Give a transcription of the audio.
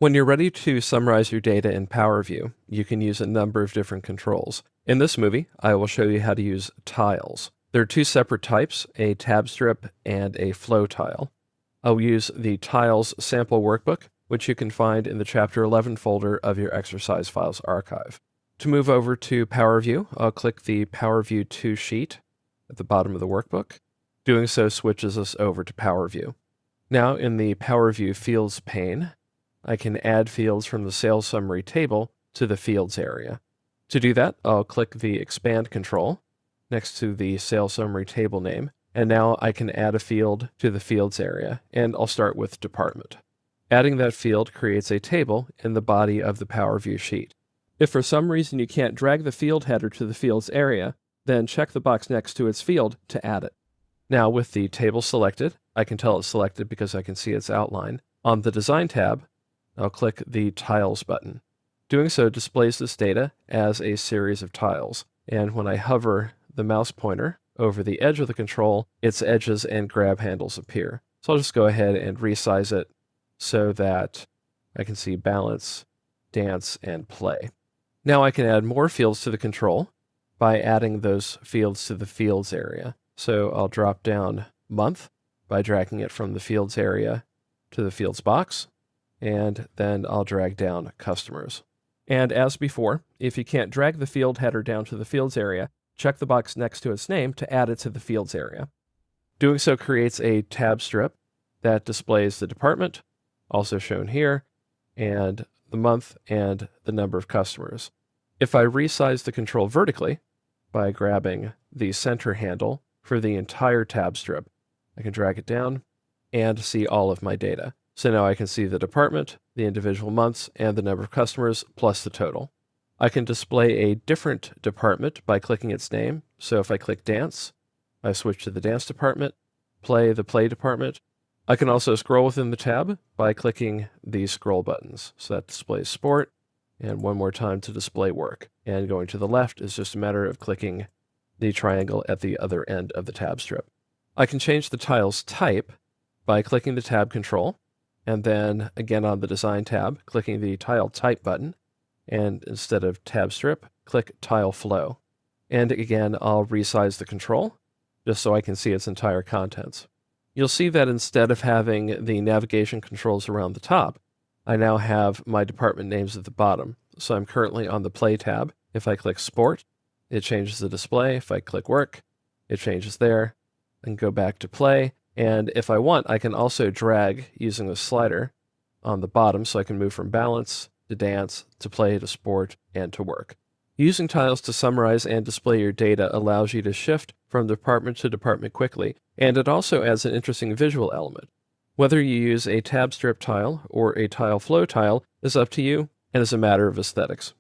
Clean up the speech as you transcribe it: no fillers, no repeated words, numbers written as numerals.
When you're ready to summarize your data in PowerView, you can use a number of different controls. In this movie, I will show you how to use tiles. There are two separate types, a tab strip and a flow tile. I'll use the tiles sample workbook, which you can find in the Chapter 11 folder of your exercise files archive. To move over to PowerView, I'll click the PowerView 2 sheet at the bottom of the workbook. Doing so switches us over to PowerView. Now in the PowerView Fields pane, I can add fields from the sales summary table to the fields area. To do that, I'll click the expand control next to the sales summary table name, and now I can add a field to the fields area, and I'll start with department. Adding that field creates a table in the body of the PowerView sheet. If for some reason you can't drag the field header to the fields area, then check the box next to its field to add it. Now with the table selected, I can tell it's selected because I can see its outline. On the Design tab, I'll click the Tiles button. Doing so displays this data as a series of tiles, and when I hover the mouse pointer over the edge of the control, its edges and grab handles appear. So I'll just go ahead and resize it so that I can see balance, dance, and play. Now I can add more fields to the control by adding those fields to the fields area. So I'll drop down month by dragging it from the fields area to the fields box, and then I'll drag down customers. And as before, if you can't drag the field header down to the fields area, check the box next to its name to add it to the fields area. Doing so creates a tab strip that displays the department, also shown here, and the month and the number of customers. If I resize the control vertically by grabbing the center handle for the entire tab strip, I can drag it down and see all of my data. So now I can see the department, the individual months, and the number of customers, plus the total. I can display a different department by clicking its name. So if I click Dance, I switch to the Dance department, Play the Play department. I can also scroll within the tab by clicking these scroll buttons. So that displays Sport, and one more time to display Work. And going to the left is just a matter of clicking the triangle at the other end of the tab strip. I can change the tile's type by clicking the Tab control, and then again on the Design tab, clicking the Tile Type button, and instead of Tab Strip, click Tile Flow. And again, I'll resize the control, just so I can see its entire contents. You'll see that instead of having the navigation controls around the top, I now have my department names at the bottom. So I'm currently on the Play tab. If I click Sport, it changes the display. If I click Work, it changes there. And go back to Play. And if I want, I can also drag using the slider on the bottom, so I can move from balance to dance to play to sport and to work. Using tiles to summarize and display your data allows you to shift from department to department quickly, and it also adds an interesting visual element. Whether you use a tab strip tile or a tile flow tile is up to you and is a matter of aesthetics.